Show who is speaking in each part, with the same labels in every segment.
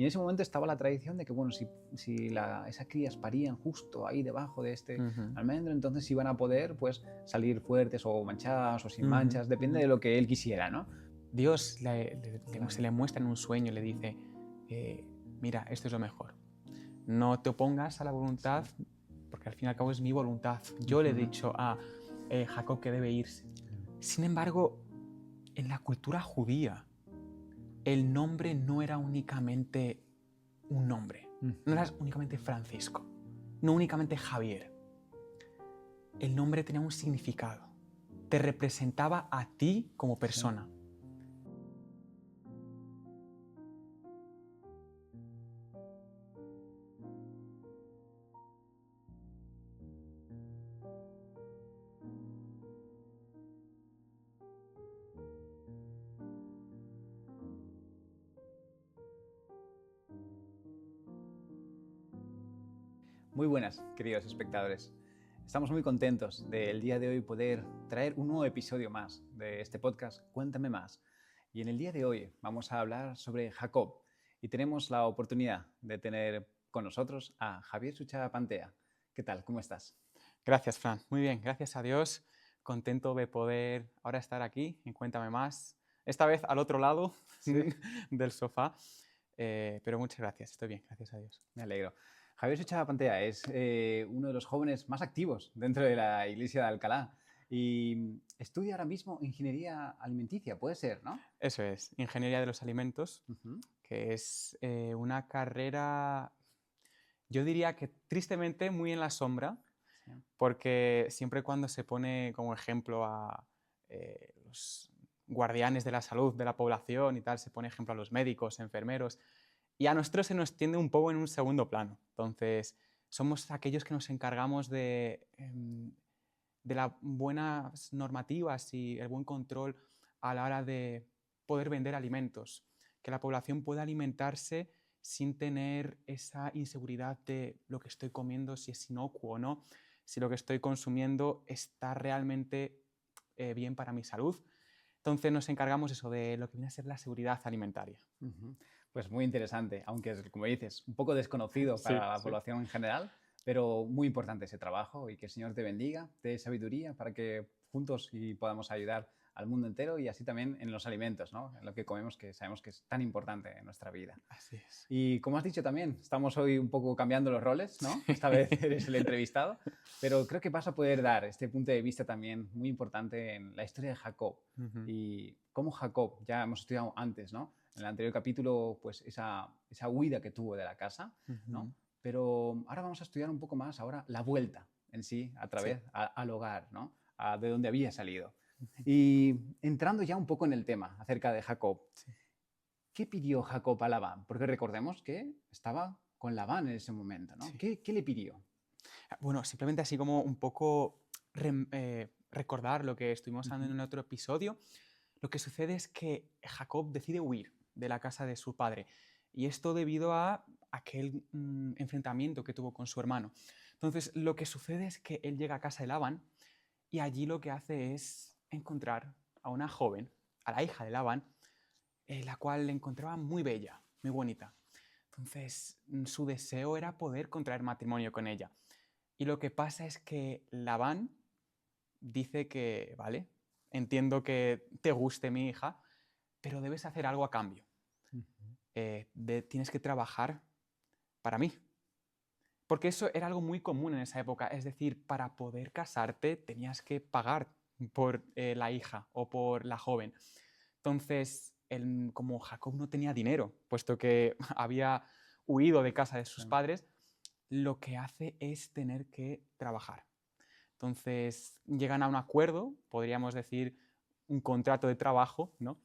Speaker 1: Y en ese momento estaba la tradición de que, bueno, si esas crías parían justo ahí debajo de este almendro, entonces iban a poder pues salir fuertes o manchadas o sin manchas, depende de lo que él quisiera, ¿no?
Speaker 2: Dios se le muestra en un sueño y le dice, mira, esto es lo mejor. No te opongas a la voluntad, porque al fin y al cabo es mi voluntad. Yo le he dicho a Jacob que debe irse. Sin embargo, en la cultura judía, el nombre no era únicamente un nombre. No era únicamente Francisco, no únicamente Javier. El nombre tenía un significado. Te representaba a ti como persona. Sí.
Speaker 1: Muy buenas, queridos espectadores. Estamos muy contentos del día de hoy poder traer un nuevo episodio más de este podcast Cuéntame Más. Y en el día de hoy vamos a hablar sobre Jacob y tenemos la oportunidad de tener con nosotros a Javier Suchá Pantea. ¿Qué tal? ¿Cómo estás?
Speaker 2: Gracias, Fran. Muy bien, gracias a Dios. Contento de poder ahora estar aquí en Cuéntame Más. Esta vez al otro lado del sofá. Pero muchas gracias, estoy bien, gracias a Dios.
Speaker 1: Me alegro. Javier Suchá Pantea es uno de los jóvenes más activos dentro de la iglesia de Alcalá y estudia ahora mismo ingeniería alimenticia, puede ser, ¿no?
Speaker 2: Eso es, ingeniería de los alimentos, que es una carrera, yo diría que tristemente muy en la sombra, porque siempre cuando se pone como ejemplo a los guardianes de la salud de la población y tal, se pone ejemplo a los médicos, enfermeros, y a nosotros se nos tiende un poco en un segundo plano. Entonces, somos aquellos que nos encargamos de las buenas normativas y el buen control a la hora de poder vender alimentos, que la población pueda alimentarse sin tener esa inseguridad de lo que estoy comiendo, si es inocuo o no, si lo que estoy consumiendo está realmente bien para mi salud. Entonces nos encargamos eso de lo que viene a ser la seguridad alimentaria.
Speaker 1: Pues muy interesante, aunque es, como dices, un poco desconocido para la población en general, pero muy importante ese trabajo y que el Señor te bendiga, te dé sabiduría para que juntos y podamos ayudar al mundo entero y así también en los alimentos, ¿no? En lo que comemos, que sabemos que es tan importante en nuestra vida.
Speaker 2: Así es.
Speaker 1: Y como has dicho también, estamos hoy un poco cambiando los roles, ¿no? Esta vez eres el entrevistado, pero creo que vas a poder dar este punto de vista también muy importante en la historia de Jacob y cómo Jacob, ya hemos estudiado antes, ¿no? En el anterior capítulo, pues esa huida que tuvo de la casa, ¿no? Pero ahora vamos a estudiar un poco más ahora la vuelta en sí, a través al hogar, ¿no? De donde había salido. Y entrando ya un poco en el tema acerca de Jacob, ¿qué pidió Jacob a Labán? Porque recordemos que estaba con Labán en ese momento, ¿no? ¿Qué le pidió?
Speaker 2: Bueno, simplemente así como un poco recordar lo que estuvimos hablando en el otro episodio. Lo que sucede es que Jacob decide huir de la casa de su padre. Y esto debido a aquel enfrentamiento que tuvo con su hermano. Entonces, lo que sucede es que él llega a casa de Labán y allí lo que hace es encontrar a una joven, a la hija de Labán, la cual le encontraba muy bella, muy bonita. Entonces, su deseo era poder contraer matrimonio con ella. Y lo que pasa es que Labán dice que, vale, entiendo que te guste mi hija, pero debes hacer algo a cambio. Tienes que trabajar para mí. Porque eso era algo muy común en esa época. Es decir, para poder casarte tenías que pagar por la hija o por la joven. Entonces, como Jacob no tenía dinero, puesto que había huido de casa de sus padres, lo que hace es tener que trabajar. Entonces, llegan a un acuerdo, podríamos decir un contrato de trabajo, ¿no?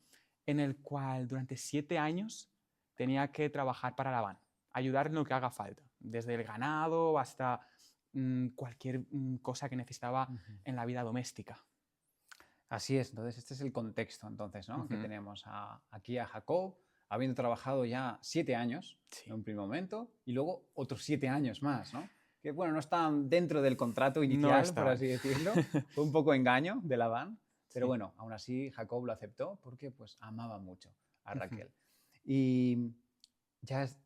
Speaker 2: En el cual durante 7 años tenía que trabajar para Labán, ayudar en lo que haga falta, desde el ganado hasta cualquier cosa que necesitaba en la vida doméstica.
Speaker 1: Así es, entonces este es el contexto, entonces, ¿no? Que tenemos aquí a Jacob, habiendo trabajado ya 7 años en un primer momento y luego otros 7 años más, ¿no? Que bueno, no están dentro del contrato inicial, por así decirlo. Fue un poco engaño de Labán, pero bueno, aún así Jacob lo aceptó porque pues amaba mucho a Raquel. Y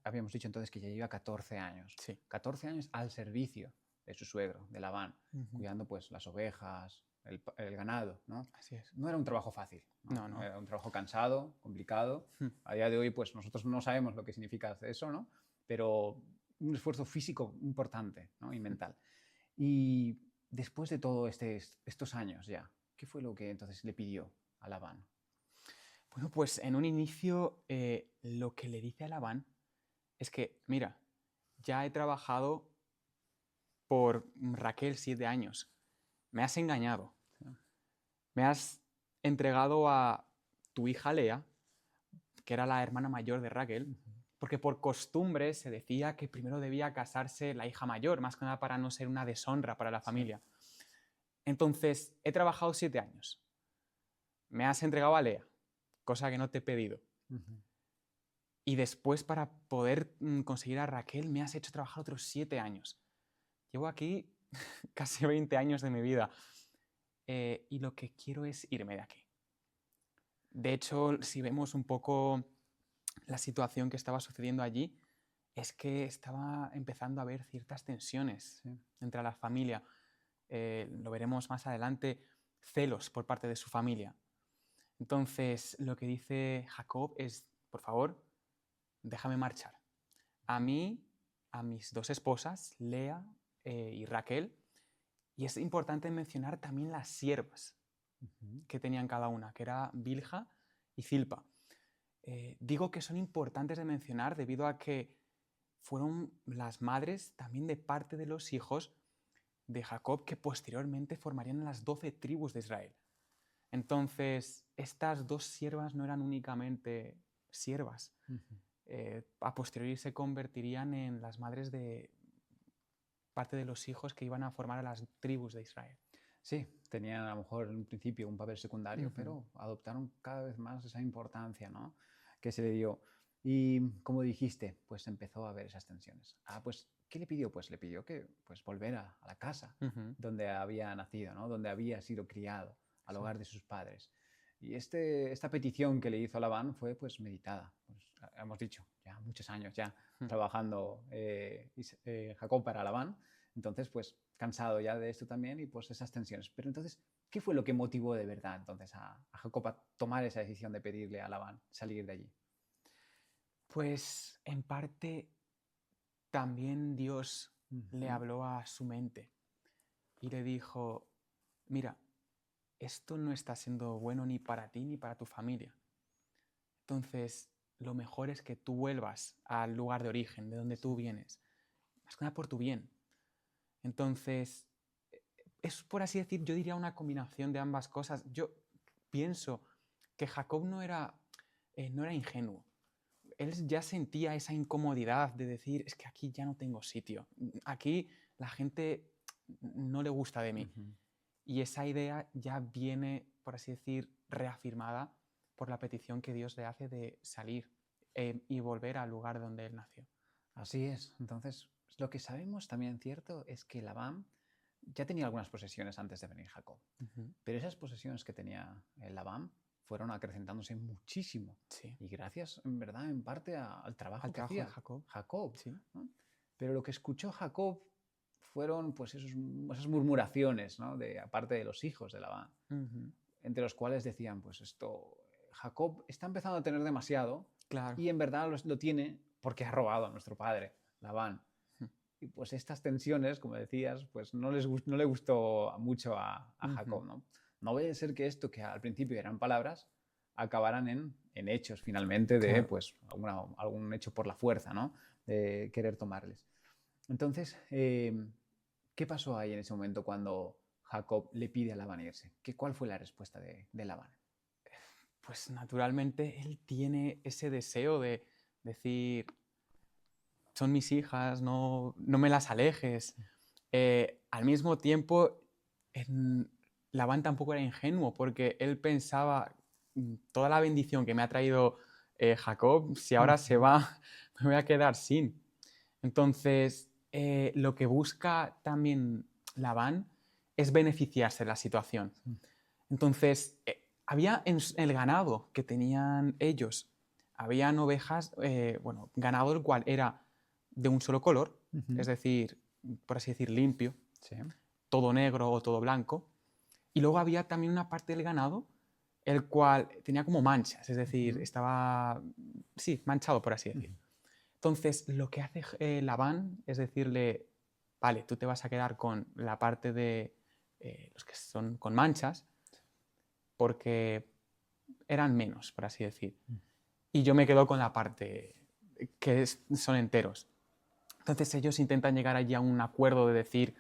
Speaker 1: habíamos dicho entonces que ya lleva 14 años.
Speaker 2: Sí.
Speaker 1: 14 años al servicio de su suegro, de Labán, cuidando pues las ovejas, el ganado, ¿no?
Speaker 2: Así es.
Speaker 1: No era un trabajo fácil, ¿no?
Speaker 2: No.
Speaker 1: Era un trabajo cansado, complicado. A día de hoy pues nosotros no sabemos lo que significa eso, ¿no? Pero un esfuerzo físico importante, ¿no? Y mental. Y después de todos estos años ya, ¿qué fue lo que entonces le pidió a Labán?
Speaker 2: Bueno, pues en un inicio lo que le dice a Labán es que, mira, ya he trabajado por Raquel 7 años. Me has engañado. Me has entregado a tu hija Lea, que era la hermana mayor de Raquel, porque por costumbre se decía que primero debía casarse la hija mayor, más que nada para no ser una deshonra para la familia. Entonces, he trabajado 7 años. Me has entregado a Lea, cosa que no te he pedido. Y después, para poder conseguir a Raquel, me has hecho trabajar otros 7 años. Llevo aquí casi 20 años de mi vida. Y lo que quiero es irme de aquí. De hecho, si vemos un poco la situación que estaba sucediendo allí, es que estaba empezando a haber ciertas tensiones entre la familia. Lo veremos más adelante, celos por parte de su familia. Entonces, lo que dice Jacob es, por favor, déjame marchar. A mí, a mis 2 esposas, Lea y Raquel, y es importante mencionar también las siervas que tenían cada una, que era Bilha y Zilpa. Digo que son importantes de mencionar debido a que fueron las madres también de parte de los hijos de Jacob que posteriormente formarían las 12 tribus de Israel. Entonces, estas 2 siervas no eran únicamente siervas. A posteriori se convertirían en las madres de parte de los hijos que iban a formar a las tribus de Israel.
Speaker 1: Sí, tenían a lo mejor en un principio un papel secundario, pero adoptaron cada vez más esa importancia, ¿no?, que se le dio. Y como dijiste, pues empezó a haber esas tensiones. Pues, ¿qué le pidió? Pues le pidió que pues, volver a la casa donde había nacido, ¿no?, donde había sido criado, al hogar de sus padres. Y esta petición que le hizo a Labán fue pues meditada. Pues, hemos dicho, ya muchos años ya trabajando Jacob para Labán. Entonces, pues cansado ya de esto también y pues esas tensiones. Pero entonces, ¿qué fue lo que motivó de verdad entonces a Jacob a tomar esa decisión de pedirle a Labán salir de allí?
Speaker 2: Pues en parte también Dios le habló a su mente y le dijo, mira, esto no está siendo bueno ni para ti ni para tu familia. Entonces, lo mejor es que tú vuelvas al lugar de origen, de donde tú vienes, más que nada por tu bien. Entonces, es por así decir, yo diría una combinación de ambas cosas. Yo pienso que Jacob no era ingenuo. Él ya sentía esa incomodidad de decir, es que aquí ya no tengo sitio. Aquí la gente no le gusta de mí. Y esa idea ya viene, por así decir, reafirmada por la petición que Dios le hace de salir y volver al lugar donde él nació.
Speaker 1: Así es. Entonces, lo que sabemos también cierto es que Labán ya tenía algunas posesiones antes de venir Jacob. Pero esas posesiones que tenía Labán fueron acrecentándose muchísimo.
Speaker 2: Sí.
Speaker 1: Y gracias, en verdad, en parte al trabajo que hacía
Speaker 2: de
Speaker 1: Jacob.
Speaker 2: Sí.
Speaker 1: ¿no? Pero lo que escuchó Jacob fueron pues esas murmuraciones, ¿no?, de aparte de los hijos de Labán, entre los cuales decían, pues esto, Jacob está empezando a tener demasiado,
Speaker 2: claro,
Speaker 1: y en verdad lo tiene porque ha robado a nuestro padre, Labán. Y pues estas tensiones, como decías, pues no le gustó mucho a Jacob, ¿no? No vaya a ser que esto, que al principio eran palabras, acabaran en hechos finalmente de pues algún hecho por la fuerza, ¿no?, de querer tomarles. Entonces, ¿qué pasó ahí en ese momento cuando Jacob le pide a Labán irse? ¿Cuál fue la respuesta de Labán?
Speaker 2: Pues naturalmente él tiene ese deseo de decir, son mis hijas, no me las alejes. Al mismo tiempo, Labán tampoco era ingenuo porque él pensaba, toda la bendición que me ha traído Jacob, si ahora se va, me voy a quedar sin. Entonces, lo que busca también Labán es beneficiarse de la situación. Entonces, había en el ganado que tenían ellos, habían ovejas, bueno, ganado el cual era de un solo color, es decir, por así decir, limpio,
Speaker 1: Sí.
Speaker 2: todo negro o todo blanco. Y luego había también una parte del ganado el cual tenía como manchas, es decir, estaba, sí, manchado, por así decir. Entonces, lo que hace Labán es decirle, vale, tú te vas a quedar con la parte de los que son con manchas, porque eran menos, por así decir. Y yo me quedo con la parte que son enteros. Entonces ellos intentan llegar allí a un acuerdo de decir,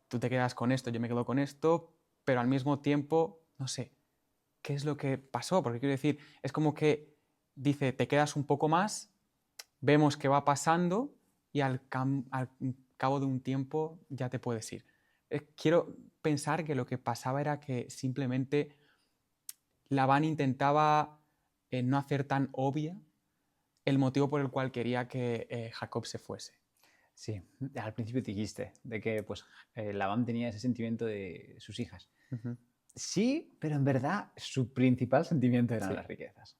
Speaker 2: tú te quedas con esto, yo me quedo con esto, pero al mismo tiempo, no sé, ¿qué es lo que pasó? Porque quiero decir, es como que dice, te quedas un poco más, vemos qué va pasando y al cabo de un tiempo ya te puedes ir. Quiero pensar que lo que pasaba era que simplemente Labán intentaba no hacer tan obvia el motivo por el cual quería que Jacob se fuese.
Speaker 1: Sí, al principio te dijiste de que pues, Labán tenía ese sentimiento de sus hijas. Sí, pero en verdad su principal sentimiento eran las riquezas.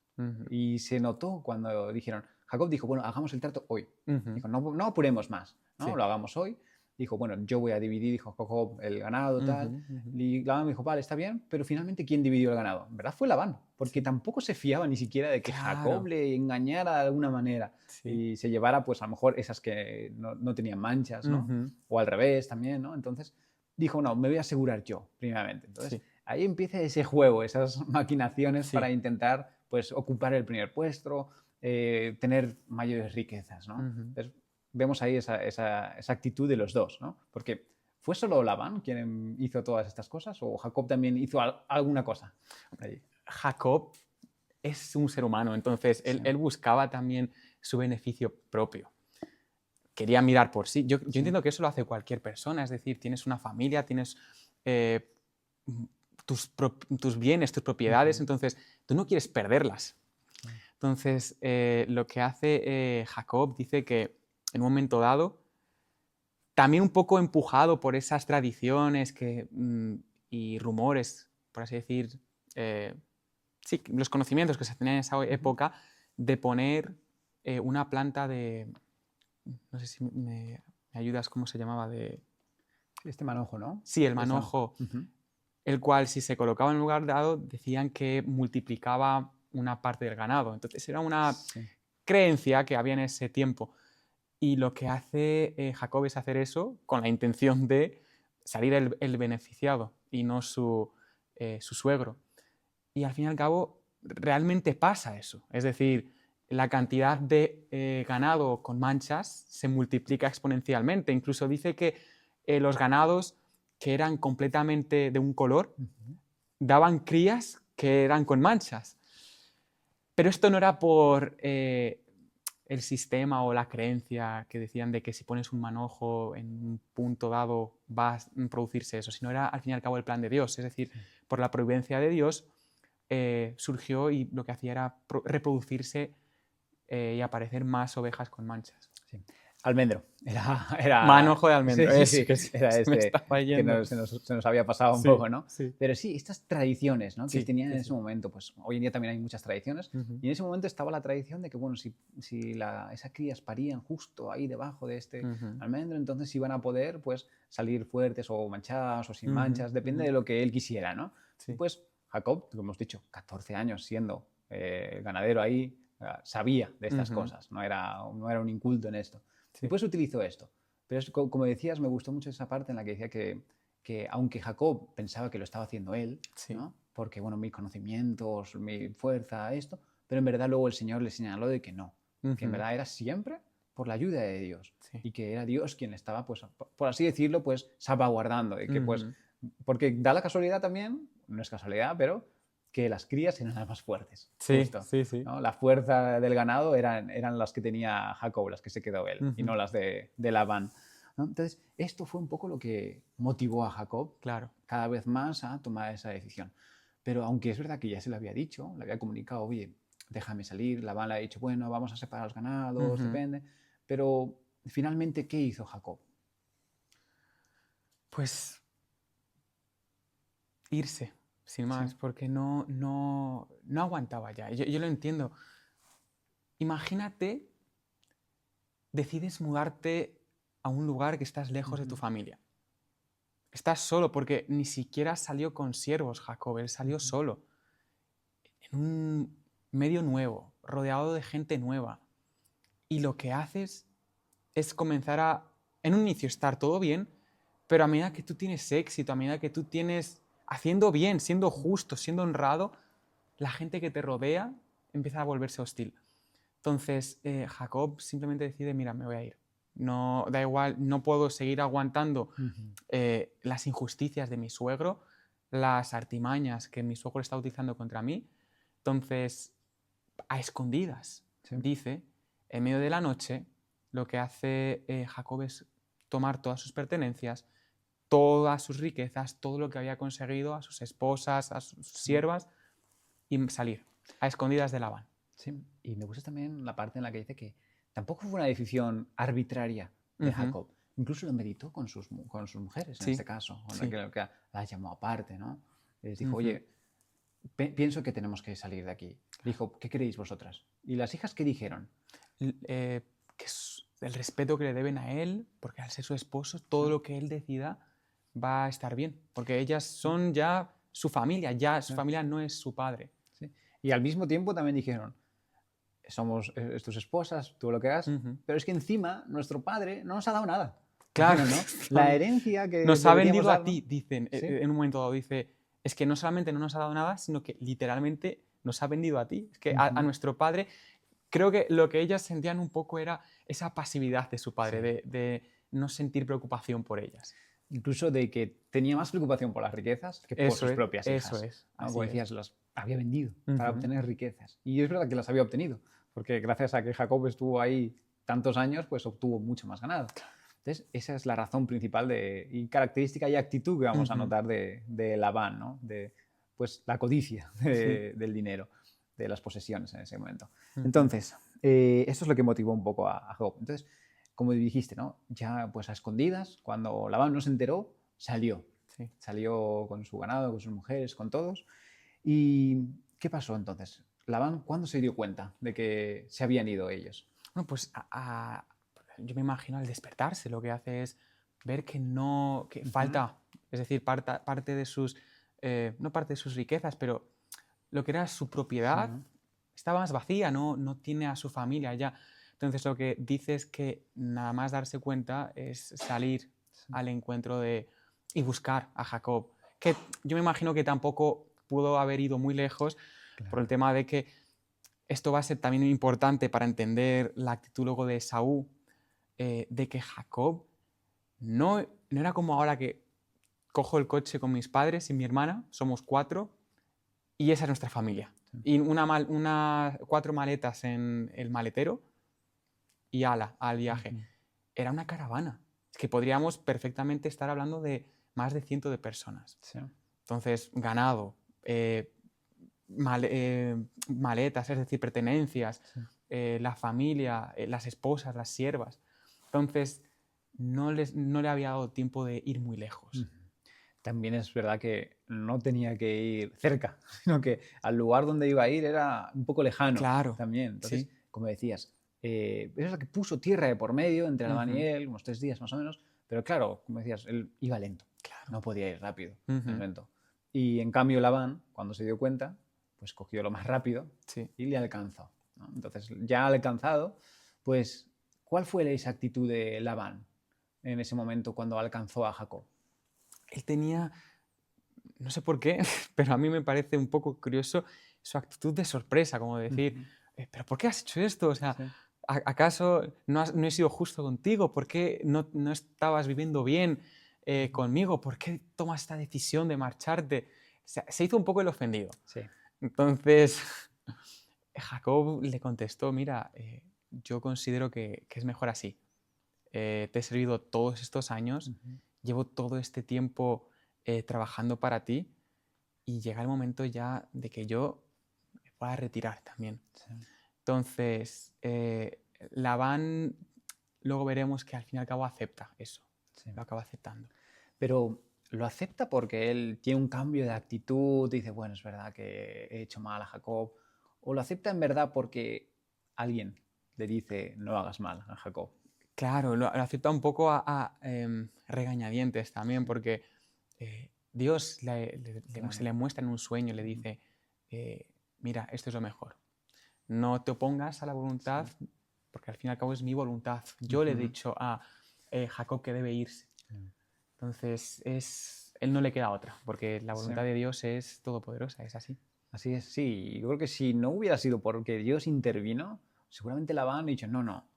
Speaker 1: Y se notó cuando dijeron, Jacob dijo, bueno, hagamos el trato hoy. Dijo, no apuremos más, ¿no?
Speaker 2: Sí.
Speaker 1: Lo hagamos hoy. Dijo, bueno, yo voy a dividir, dijo Jacob, el ganado, tal. Y Labán me dijo, vale, está bien, pero finalmente, ¿quién dividió el ganado? En verdad fue Labán, porque tampoco se fiaba ni siquiera de que Jacob le engañara de alguna manera y se llevara, pues a lo mejor esas que no tenían manchas, ¿no? O al revés también, ¿no? Entonces dijo, no, me voy a asegurar yo, primeramente. Entonces ahí empieza ese juego, esas maquinaciones para intentar, pues, ocupar el primer puesto, tener mayores riquezas, ¿no? Entonces, vemos ahí esa actitud de los dos, ¿no? Porque ¿fue solo Labán quien hizo todas estas cosas o Jacob también hizo alguna cosa allí?
Speaker 2: Jacob es un ser humano, entonces él buscaba también su beneficio propio. Quería mirar por sí. Yo entiendo que eso lo hace cualquier persona, es decir, tienes una familia, tienes tus bienes, tus propiedades, entonces tú no quieres perderlas. Entonces, lo que hace Jacob dice que en un momento dado, también un poco empujado por esas tradiciones y rumores, por así decir, sí, los conocimientos que se tenían en esa época, de poner una planta de, no sé si me ayudas, ¿cómo se llamaba?
Speaker 1: Este manojo, ¿no?
Speaker 2: Sí, el manojo, el cual si se colocaba en un lugar dado, decían que multiplicaba una parte del ganado. Entonces era una creencia que había en ese tiempo. Y lo que hace Jacob es hacer eso con la intención de salir el beneficiado y no su suegro. Y al fin y al cabo, realmente pasa eso. Es decir, la cantidad de ganado con manchas se multiplica exponencialmente. Incluso dice que los ganados que eran completamente de un color daban crías que eran con manchas. Pero esto no era por el sistema o la creencia que decían de que si pones un manojo en un punto dado va a producirse eso, sino era al fin y al cabo el plan de Dios. Es decir, por la providencia de Dios surgió y lo que hacía era reproducirse y aparecer más ovejas con manchas.
Speaker 1: Sí. Almendro. Era...
Speaker 2: Manojo de almendro.
Speaker 1: Sí. Era
Speaker 2: se me
Speaker 1: este
Speaker 2: estaba yendo.
Speaker 1: que se nos había pasado un poco, ¿no?
Speaker 2: Sí.
Speaker 1: Pero sí, estas tradiciones, ¿no? Que
Speaker 2: Sí,
Speaker 1: tenían en ese momento, pues hoy en día también hay muchas tradiciones, y en ese momento estaba la tradición de que, bueno, si esas crías parían justo ahí debajo de este almendro, entonces iban a poder, pues, salir fuertes o manchadas o sin manchas, depende de lo que él quisiera, ¿no?
Speaker 2: Sí.
Speaker 1: Pues Jacob, como hemos dicho, 14 años siendo ganadero ahí, sabía de estas cosas, no era un inculto en esto.
Speaker 2: Sí.
Speaker 1: Después utilizó esto. Pero es, como decías, me gustó mucho esa parte en la que decía que aunque Jacob pensaba que lo estaba haciendo él, ¿no? Porque, bueno, mis conocimientos, mi fuerza, esto, pero en verdad luego el Señor le señaló de que no, que en verdad era siempre por la ayuda de Dios y que era Dios quien le estaba, pues, por así decirlo, pues salvaguardando. Y que, pues, porque da la casualidad también, no es casualidad, pero que las crías eran las más fuertes.
Speaker 2: Sí,
Speaker 1: Justo,
Speaker 2: sí.
Speaker 1: ¿no? La fuerza del ganado eran las que tenía Jacob, las que se quedó él, y no las de Labán, ¿no? Entonces, esto fue un poco lo que motivó a Jacob cada vez más a tomar esa decisión. Pero aunque es verdad que ya se lo había dicho, le había comunicado, oye, déjame salir, Labán le ha dicho, bueno, vamos a separar los ganados, depende. Pero finalmente, ¿qué hizo Jacob?
Speaker 2: Pues irse. sin más,
Speaker 1: Sí.
Speaker 2: porque no aguantaba ya. Yo lo entiendo. Imagínate, decides mudarte a un lugar que estás lejos de tu familia. Estás solo porque ni siquiera salió con siervos, Jacob, él salió solo, en un medio nuevo, rodeado de gente nueva. Y lo que haces es comenzar a, en un inicio, estar todo bien, pero a medida que tú tienes éxito, a medida que tú tienes, haciendo bien, siendo justo, siendo honrado, la gente que te rodea empieza a volverse hostil. Entonces, Jacob simplemente decide, mira, me voy a ir. No, da igual, no puedo seguir aguantando las injusticias de mi suegro, las artimañas que mi suegro está utilizando contra mí. Entonces, a escondidas,
Speaker 1: Sí.
Speaker 2: dice, en medio de la noche, lo que hace Jacob es tomar todas sus pertenencias, todas sus riquezas, todo lo que había conseguido, a sus esposas, a sus siervas, y salir a escondidas de Labán.
Speaker 1: Sí, y me gusta también la parte en la que dice que tampoco fue una decisión arbitraria de Jacob. Incluso lo meditó con sus mujeres, en
Speaker 2: Sí,
Speaker 1: este caso, con
Speaker 2: sí.
Speaker 1: que las llamó aparte, ¿no? Les dijo, oye, pienso que tenemos que salir de aquí. Dijo, ¿qué queréis vosotras? ¿Y las hijas qué dijeron?
Speaker 2: Que es el respeto que le deben a él, porque al ser su esposo, todo lo que él decida va a estar bien, porque ellas son ya su familia, ya su familia no es su padre.
Speaker 1: Sí. Y al mismo tiempo también dijeron, somos tus esposas, tú lo que hagas, pero es que encima nuestro padre no nos ha dado nada.
Speaker 2: Claro,
Speaker 1: ¿no? La herencia que
Speaker 2: nos ha
Speaker 1: deberíamos
Speaker 2: vendido a
Speaker 1: darnos,
Speaker 2: ti, dicen,
Speaker 1: ¿sí?
Speaker 2: en un momento dado, dice, es que no solamente no nos ha dado nada, sino que literalmente nos ha vendido a ti, es que a nuestro padre. Creo que lo que ellas sentían un poco era esa pasividad de su padre, de no sentir preocupación por ellas.
Speaker 1: Incluso de que tenía más preocupación por las riquezas que por sus propias hijas.
Speaker 2: Eso es.
Speaker 1: ¿no? Como decías, las había vendido para
Speaker 2: Ujú.
Speaker 1: obtener riquezas. Y es verdad que las había obtenido, porque gracias a que Jacob estuvo ahí tantos años, pues obtuvo mucho más ganado. Entonces, esa es la razón principal y característica y actitud que vamos a notar de Labán, ¿no? De pues, la codicia del dinero, de las posesiones en ese momento. Entonces, eso es lo que motivó un poco a Job. Entonces, como dijiste, ¿no? Ya pues a escondidas, cuando Labán no se enteró, salió.
Speaker 2: Sí.
Speaker 1: Salió con su ganado, con sus mujeres, con todos. ¿Y qué pasó entonces? Labán, ¿cuándo se dio cuenta de que se habían ido ellos?
Speaker 2: Bueno, pues yo me imagino al despertarse lo que hace es ver que no, que falta, es decir, parte de sus, no parte de sus riquezas, pero lo que era su propiedad estaba más vacía, no tiene a su familia ya. Entonces lo que dice es que nada más darse cuenta es salir al encuentro y buscar a Jacob, que yo me imagino que tampoco pudo haber ido muy lejos por el tema de que esto va a ser también importante para entender la actitud luego de Esaú, de que Jacob no era como ahora que cojo el coche con mis padres y mi hermana, somos 4, y esa es nuestra familia. Y 4 maletas en el maletero y al viaje. Era una caravana. Es que podríamos perfectamente estar hablando de más de 100 de personas.
Speaker 1: Sí.
Speaker 2: Entonces, ganado, maletas, es decir, pertenencias, la familia, las esposas, las siervas. Entonces, no le había dado tiempo de ir muy lejos.
Speaker 1: También es verdad que no tenía que ir cerca, sino que al lugar donde iba a ir era un poco lejano.
Speaker 2: Claro.
Speaker 1: También. Entonces,
Speaker 2: Sí.
Speaker 1: como decías, es verdad que puso tierra de por medio entre Labán y él, unos 3 días más o menos, pero claro, como decías, él iba lento.
Speaker 2: Claro.
Speaker 1: No podía ir rápido, lento. Y en cambio Labán, cuando se dio cuenta, pues cogió lo más rápido y le alcanzó, ¿no? Entonces, ya alcanzado, pues, ¿cuál fue esa actitud de Labán en ese momento cuando alcanzó a Jacob?
Speaker 2: Él tenía, no sé por qué, pero a mí me parece un poco curioso su actitud de sorpresa, como decir, ¿pero por qué has hecho esto? O sea, ¿acaso no he sido justo contigo? ¿Por qué no estabas viviendo bien conmigo? ¿Por qué tomas esta decisión de marcharte? O sea, se hizo un poco el ofendido.
Speaker 1: Sí.
Speaker 2: Entonces, Jacob le contestó, mira, yo considero que es mejor así. Te he servido todos estos años, llevo todo este tiempo trabajando para ti y llega el momento ya de que yo me pueda retirar también. Sí. Entonces, luego veremos que al fin y al cabo acepta eso, lo acaba aceptando.
Speaker 1: Pero ¿lo acepta porque él tiene un cambio de actitud y dice, bueno, es verdad que he hecho mal a Jacob? ¿O lo acepta en verdad porque alguien le dice, no hagas mal a Jacob?
Speaker 2: Claro, lo acepta un poco a regañadientes también, porque Dios se
Speaker 1: Claro.
Speaker 2: le muestra en un sueño, le dice, mira, esto es lo mejor. No te opongas a la voluntad,
Speaker 1: Sí.
Speaker 2: porque al fin y al cabo es mi voluntad. Yo le he dicho a Jacob que debe irse. Entonces, él no le queda otra, porque la
Speaker 1: Sí.
Speaker 2: voluntad de Dios es todopoderosa, es así.
Speaker 1: Así es, sí. Yo creo que si no hubiera sido porque Dios intervino, seguramente Labán ha dicho, no, no,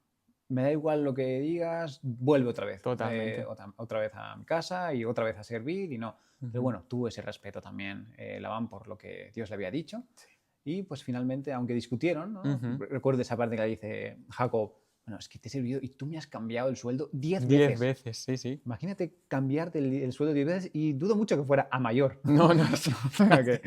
Speaker 1: me da igual lo que digas, vuelve otra vez.
Speaker 2: Totalmente.
Speaker 1: Otra vez a mi casa y otra vez a servir y no. Pero
Speaker 2: Ujú.
Speaker 1: bueno, tuvo ese respeto también Labán por lo que Dios le había dicho.
Speaker 2: Sí.
Speaker 1: Y pues finalmente, aunque discutieron, ¿no?
Speaker 2: Ujú.
Speaker 1: Recuerdo esa parte que le dice Jacob, bueno, es que te he servido y tú me has cambiado el sueldo 10
Speaker 2: 10
Speaker 1: veces.
Speaker 2: veces, sí, sí.
Speaker 1: Imagínate cambiarte el sueldo 10 veces y dudo mucho que fuera a mayor.
Speaker 2: No, no,
Speaker 1: O sea que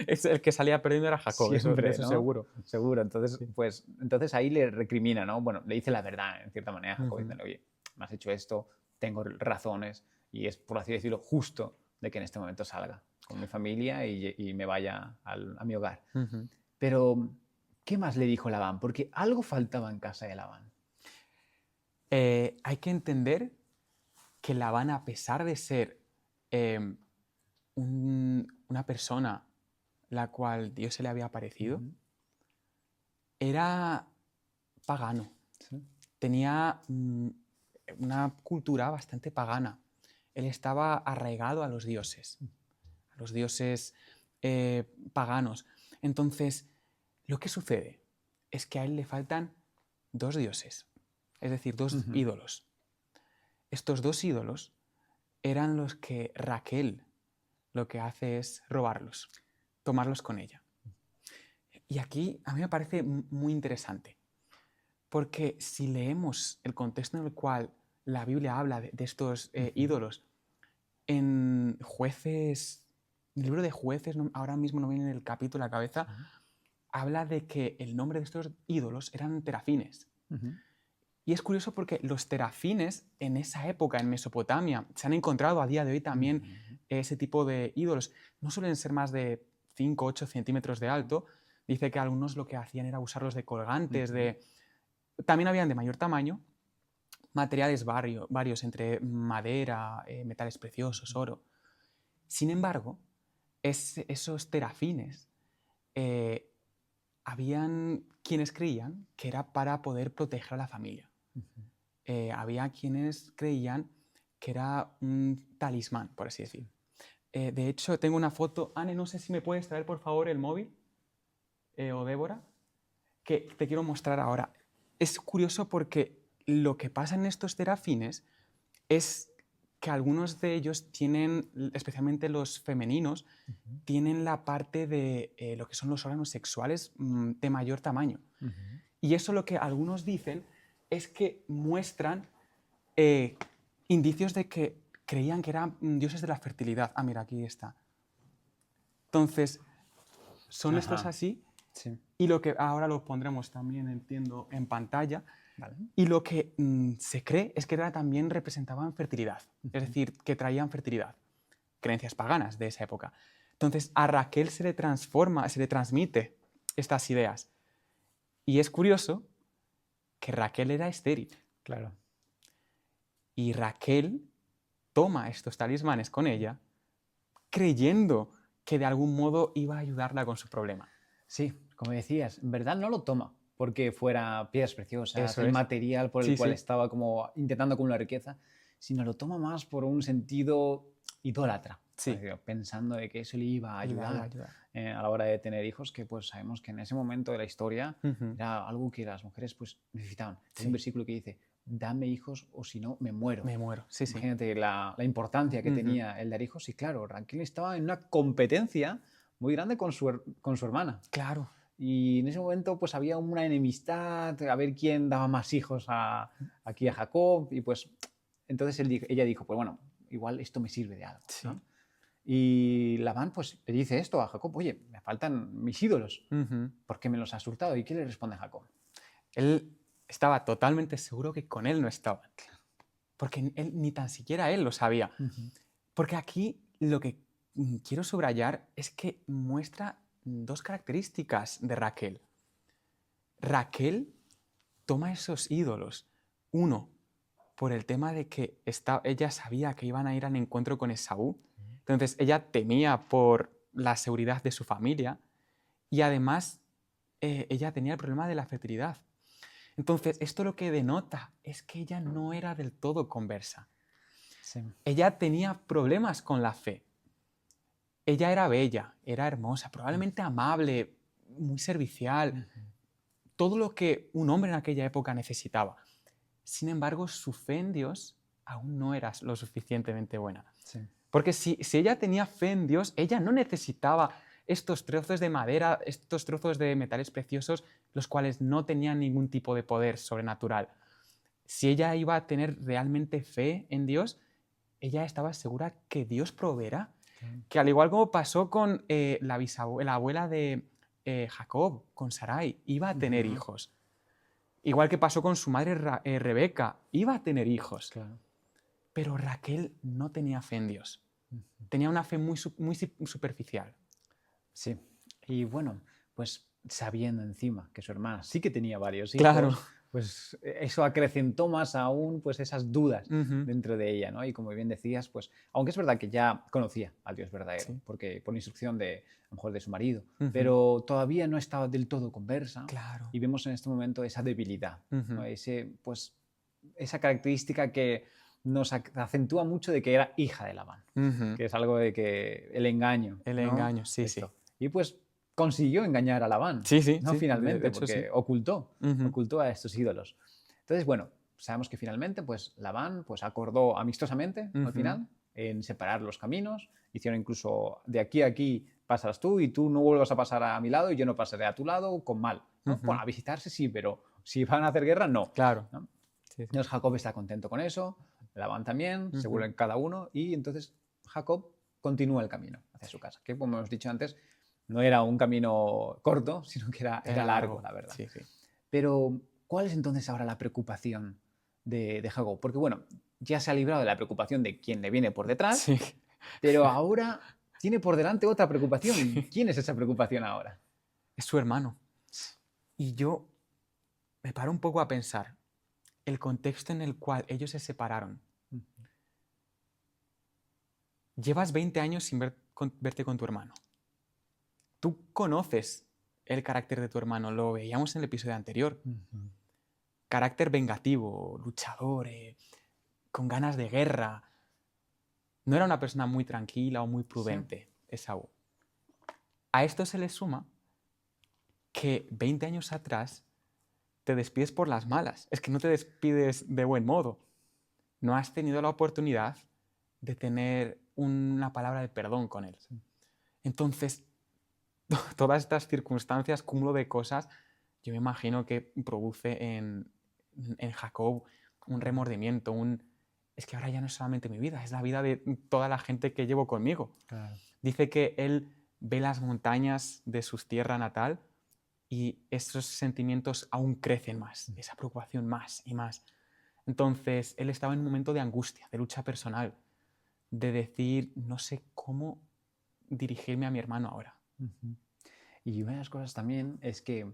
Speaker 2: es el que salía perdiendo era Jacob, de
Speaker 1: siempre,
Speaker 2: eso
Speaker 1: ¿no?
Speaker 2: seguro.
Speaker 1: Seguro. Entonces,
Speaker 2: Sí.
Speaker 1: pues, entonces ahí le recrimina, ¿no? Bueno, le dice la verdad, en cierta manera, a Jacob,
Speaker 2: Ujú.
Speaker 1: diciendo, oye, me has hecho esto, tengo razones y es, por así decirlo, justo de que en este momento salga con mi familia y me vaya a mi hogar.
Speaker 2: Ujú.
Speaker 1: Pero, ¿qué más le dijo Labán? Porque algo faltaba en casa de Labán.
Speaker 2: Hay que entender que Labán, a pesar de ser em, una persona la cual Dios se le había aparecido,
Speaker 1: Ujú.
Speaker 2: era pagano.
Speaker 1: Sí.
Speaker 2: Tenía una cultura bastante pagana. Él estaba arraigado a los dioses paganos. Entonces, lo que sucede es que a él le faltan dos dioses, es decir, dos
Speaker 1: Ujú.
Speaker 2: ídolos. Estos dos ídolos eran los que Raquel lo que hace es robarlos, tomarlos con ella. Y aquí a mí me parece muy interesante, porque si leemos el contexto en el cual la Biblia habla de estos ídolos, en Jueces, en el libro de Jueces, ahora mismo no viene en el capítulo a la cabeza, habla de que el nombre de estos ídolos eran terafines.
Speaker 1: Ujú.
Speaker 2: Y es curioso porque los terafines en esa época, en Mesopotamia, se han encontrado a día de hoy también
Speaker 1: Ujú.
Speaker 2: ese tipo de ídolos. No suelen ser más de 5 o 8 centímetros de alto. Dice que algunos lo que hacían era usarlos de colgantes,
Speaker 1: Ujú.
Speaker 2: también habían de mayor tamaño, materiales varios entre madera, metales preciosos, oro. Sin embargo, esos terafines eh, habían quienes creían que era para poder proteger a la familia.
Speaker 1: Ujú.
Speaker 2: Había quienes creían que era un talismán, por así decir. De hecho, tengo una foto. Anne, no sé si me puedes traer por favor el móvil, o Débora, que te quiero mostrar ahora. Es curioso porque lo que pasa en estos terafines es que algunos de ellos tienen, especialmente los femeninos,
Speaker 1: Ujú.
Speaker 2: tienen la parte de lo que son los órganos sexuales de mayor tamaño.
Speaker 1: Ujú.
Speaker 2: Y eso lo que algunos dicen es que muestran indicios de que creían que eran dioses de la fertilidad. Ah, mira, aquí está. Entonces, son estos
Speaker 1: Ajá.
Speaker 2: así,
Speaker 1: Sí.
Speaker 2: y lo que ahora lo pondremos también, entiendo, en pantalla.
Speaker 1: Vale.
Speaker 2: Y lo que se cree es que también representaban fertilidad, es
Speaker 1: Ujú.
Speaker 2: decir, que traían fertilidad. Creencias paganas de esa época. Entonces, a Raquel se le transmite estas ideas. Y es curioso que Raquel era estéril.
Speaker 1: Claro.
Speaker 2: Y Raquel toma estos talismanes con ella, creyendo que de algún modo iba a ayudarla con su problema.
Speaker 1: Sí, como decías, en verdad no lo toma porque fuera piedras preciosas,
Speaker 2: Eso
Speaker 1: el
Speaker 2: es.
Speaker 1: material por el
Speaker 2: Sí,
Speaker 1: cual
Speaker 2: sí.
Speaker 1: estaba como intentando acumular riqueza, sino lo toma más por un sentido idólatra, por así
Speaker 2: Sí.
Speaker 1: decirlo, pensando de que eso le iba a
Speaker 2: Le iba a
Speaker 1: ayudar
Speaker 2: ayudar.
Speaker 1: a la hora de tener hijos, que pues sabemos que en ese momento de la historia
Speaker 2: Ujú.
Speaker 1: era algo que las mujeres pues necesitaban. Hay un
Speaker 2: Sí.
Speaker 1: versículo que dice, dame hijos o si no me muero.
Speaker 2: Me muero. Sí, sí.
Speaker 1: Imagínate la importancia que
Speaker 2: Ujú.
Speaker 1: tenía el dar hijos y claro, Raquel estaba en una competencia muy grande con su hermana.
Speaker 2: Claro.
Speaker 1: Y en ese momento pues había una enemistad, a ver quién daba más hijos aquí a Jacob. Y pues entonces ella dijo, pues bueno, igual esto me sirve de algo,
Speaker 2: Sí.
Speaker 1: ¿no? Y Labán pues le dice esto a Jacob, oye, me faltan mis ídolos,
Speaker 2: Ujú.
Speaker 1: ¿por qué me los has hurtado? ¿Y qué le responde Jacob?
Speaker 2: Él estaba totalmente seguro que con él no estaban, porque él, ni tan siquiera él lo sabía.
Speaker 1: Ujú.
Speaker 2: Porque aquí lo que quiero subrayar es que muestra dos características de Raquel. Raquel toma esos ídolos. Uno, por el tema de que ella sabía que iban a ir al encuentro con Esaú. Entonces ella temía por la seguridad de su familia y además ella tenía el problema de la fertilidad. Entonces esto lo que denota es que ella no era del todo conversa.
Speaker 1: Sí.
Speaker 2: Ella tenía problemas con la fe. Ella era bella, era hermosa, probablemente amable, muy servicial, todo lo que un hombre en aquella época necesitaba. Sin embargo, su fe en Dios aún no era lo suficientemente buena.
Speaker 1: Sí.
Speaker 2: Porque si ella tenía fe en Dios, ella no necesitaba estos trozos de madera, estos trozos de metales preciosos, los cuales no tenían ningún tipo de poder sobrenatural. Si ella iba a tener realmente fe en Dios, ella estaba segura que Dios proveerá. Que al igual como pasó con la abuela de Jacob, con Sarai, iba a tener hijos. Igual que pasó con su madre Rebeca, iba a tener hijos.
Speaker 1: Claro.
Speaker 2: Pero Raquel no tenía fe en Dios. Tenía una fe muy superficial.
Speaker 1: Sí. Y bueno, pues sabiendo encima que su hermana sí que tenía varios hijos,
Speaker 2: Claro.
Speaker 1: pues eso acrecentó más aún pues esas dudas
Speaker 2: Ujú.
Speaker 1: dentro de ella, ¿no? Y como bien decías, pues aunque es verdad que ya conocía al Dios verdadero,
Speaker 2: Sí.
Speaker 1: porque por instrucción de a lo mejor de su marido,
Speaker 2: Ujú.
Speaker 1: pero todavía no estaba del todo conversa.
Speaker 2: Claro.
Speaker 1: Y vemos en este momento esa debilidad,
Speaker 2: Ujú.
Speaker 1: ¿no? Esa característica que nos acentúa mucho de que era hija de Labán,
Speaker 2: Ujú.
Speaker 1: que es algo de que el engaño.
Speaker 2: El
Speaker 1: ¿no?
Speaker 2: engaño, sí,
Speaker 1: Esto.
Speaker 2: sí.
Speaker 1: Y pues consiguió engañar a Labán,
Speaker 2: Sí, sí,
Speaker 1: ¿no?
Speaker 2: sí,
Speaker 1: Finalmente,
Speaker 2: de hecho,
Speaker 1: porque
Speaker 2: sí. Ujú.
Speaker 1: ocultó a estos ídolos. Entonces, bueno, sabemos que finalmente pues Labán pues acordó amistosamente al
Speaker 2: Ujú.
Speaker 1: final en separar los caminos. Hicieron incluso de aquí a aquí pasas tú y tú no vuelvas a pasar a mi lado y yo no pasaré a tu lado con mal, ¿no?
Speaker 2: Ujú.
Speaker 1: Bueno, a visitarse sí, pero si van a hacer guerra, no.
Speaker 2: Claro.
Speaker 1: ¿no?
Speaker 2: Sí, sí.
Speaker 1: Entonces Jacob está contento con eso, Labán también, se
Speaker 2: Ujú.
Speaker 1: vuelven cada uno y entonces Jacob continúa el camino hacia su casa, que como hemos dicho antes, no era un camino corto, sino que era largo, la verdad.
Speaker 2: Sí, sí.
Speaker 1: Pero, ¿cuál es entonces ahora la preocupación de Jacob? Porque, bueno, ya se ha librado de la preocupación de quién le viene por detrás,
Speaker 2: Sí.
Speaker 1: pero ahora tiene por delante otra preocupación.
Speaker 2: Sí.
Speaker 1: ¿Quién es esa preocupación ahora?
Speaker 2: Es su hermano. Y yo me paro un poco a pensar el contexto en el cual ellos se separaron. Llevas 20 años sin verte con tu hermano. Tú conoces el carácter de tu hermano, lo veíamos en el episodio anterior. Carácter vengativo, luchador, con ganas de guerra. No era una persona muy tranquila o muy prudente, Esaú. A esto se le suma que 20 años atrás te despides por las malas. Es que no te despides de buen modo. No has tenido la oportunidad de tener una palabra de perdón con él. Entonces, todas estas circunstancias, cúmulo de cosas, yo me imagino que produce en Jacob un remordimiento, es que ahora ya no es solamente mi vida, es la vida de toda la gente que llevo conmigo.
Speaker 1: Claro.
Speaker 2: Dice que él ve las montañas de su tierra natal y esos sentimientos aún crecen más, esa preocupación más y más. Entonces, él estaba en un momento de angustia, de lucha personal, de decir, no sé cómo dirigirme a mi hermano ahora.
Speaker 1: Y una de las cosas también es que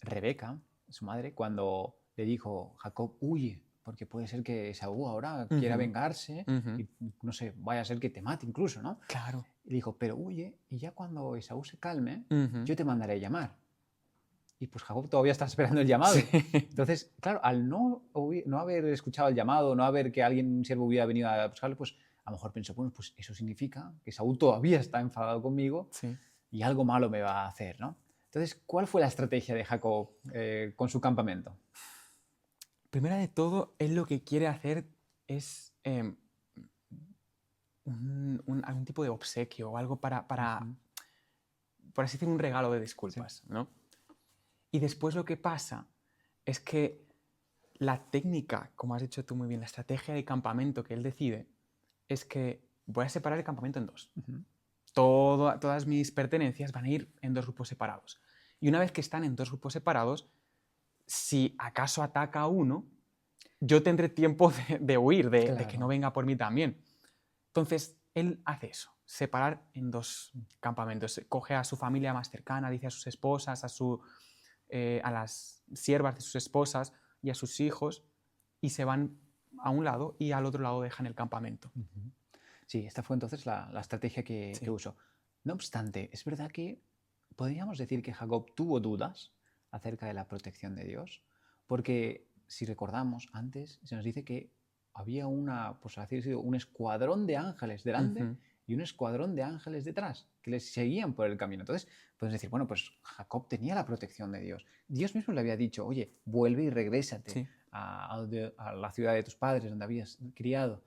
Speaker 1: Rebeca, su madre, cuando le dijo, Jacob, huye, porque puede ser que Esaú ahora quiera vengarse y, no sé, vaya a ser que te mate incluso, ¿no?
Speaker 2: Claro.
Speaker 1: Y dijo, pero huye y ya cuando Esaú se calme, yo te mandaré a llamar. Y pues Jacob todavía está esperando el llamado.
Speaker 2: Sí.
Speaker 1: Entonces, claro, al no haber escuchado el llamado, no haber que un siervo hubiera venido a buscarle, pues a lo mejor pensó, bueno, pues eso significa que Esaú todavía está enfadado conmigo
Speaker 2: Sí.
Speaker 1: y algo malo me va a hacer, ¿no? Entonces, ¿cuál fue la estrategia de Jacob con su campamento?
Speaker 2: Primero de todo, él lo que quiere hacer es algún tipo de obsequio o algo para por así decir, un regalo de disculpas, ¿no? Y después lo que pasa es que la técnica, como has dicho tú muy bien, la estrategia de campamento que él decide es que voy a separar el campamento en dos. Todas mis pertenencias van a ir en dos grupos separados. Y una vez que están en dos grupos separados, si acaso ataca a uno, yo tendré tiempo de huir, de que no venga por mí también. Entonces, él hace eso, separar en dos campamentos. Coge a su familia más cercana, dice a sus esposas, a las siervas de sus esposas y a sus hijos, y se van a un lado y al otro lado dejan el campamento.
Speaker 1: Sí, esta fue entonces la estrategia que usó. No obstante, es verdad que podríamos decir que Jacob tuvo dudas acerca de la protección de Dios, porque si recordamos antes, se nos dice que había pues así decirlo, un escuadrón de ángeles delante y un escuadrón de ángeles detrás, que les seguían por el camino. Entonces, podemos decir, bueno, pues Jacob tenía la protección de Dios. Dios mismo le había dicho, oye, vuelve y regrésate a la ciudad de tus padres, donde habías criado.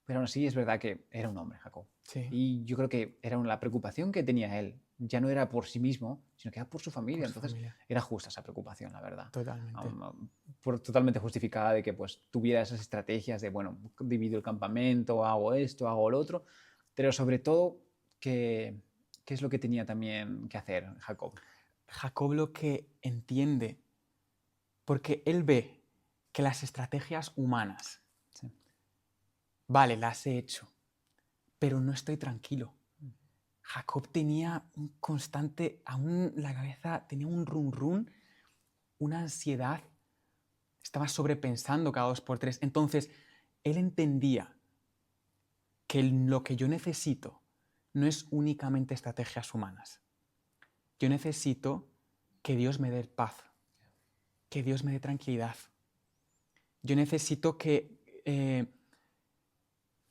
Speaker 1: Pero aún así es verdad que era un hombre, Jacob.
Speaker 2: Sí.
Speaker 1: Y yo creo que era la preocupación que tenía él. Ya no era por sí mismo, sino que era por su familia. Entonces era justa esa preocupación, la verdad.
Speaker 2: Totalmente.
Speaker 1: Totalmente justificada de que pues tuviera esas estrategias de, bueno, divido el campamento, hago esto, hago lo otro. Pero sobre todo, ¿qué es lo que tenía también que hacer Jacob?
Speaker 2: Jacob lo que entiende, porque él ve que las estrategias humanas, vale, las he hecho, pero no estoy tranquilo. Jacob tenía un constante, aún la cabeza tenía un run, una ansiedad, estaba sobrepensando cada 2 por 3. Entonces, él entendía que lo que yo necesito no es únicamente estrategias humanas. Yo necesito que Dios me dé paz, que Dios me dé tranquilidad. Yo necesito que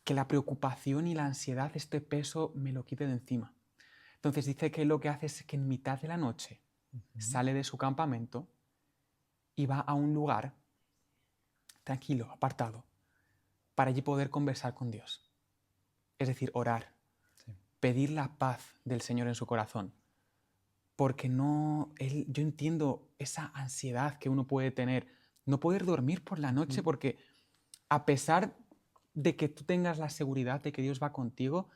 Speaker 2: la preocupación y la ansiedad, este peso, me lo quite de encima. Entonces dice que lo que hace es que en mitad de la noche sale de su campamento y va a un lugar tranquilo, apartado, para allí poder conversar con Dios. Es decir, orar, pedir la paz del Señor en su corazón. Porque yo entiendo esa ansiedad que uno puede tener, no poder dormir por la noche, porque a pesar de que tú tengas la seguridad de que Dios va contigo,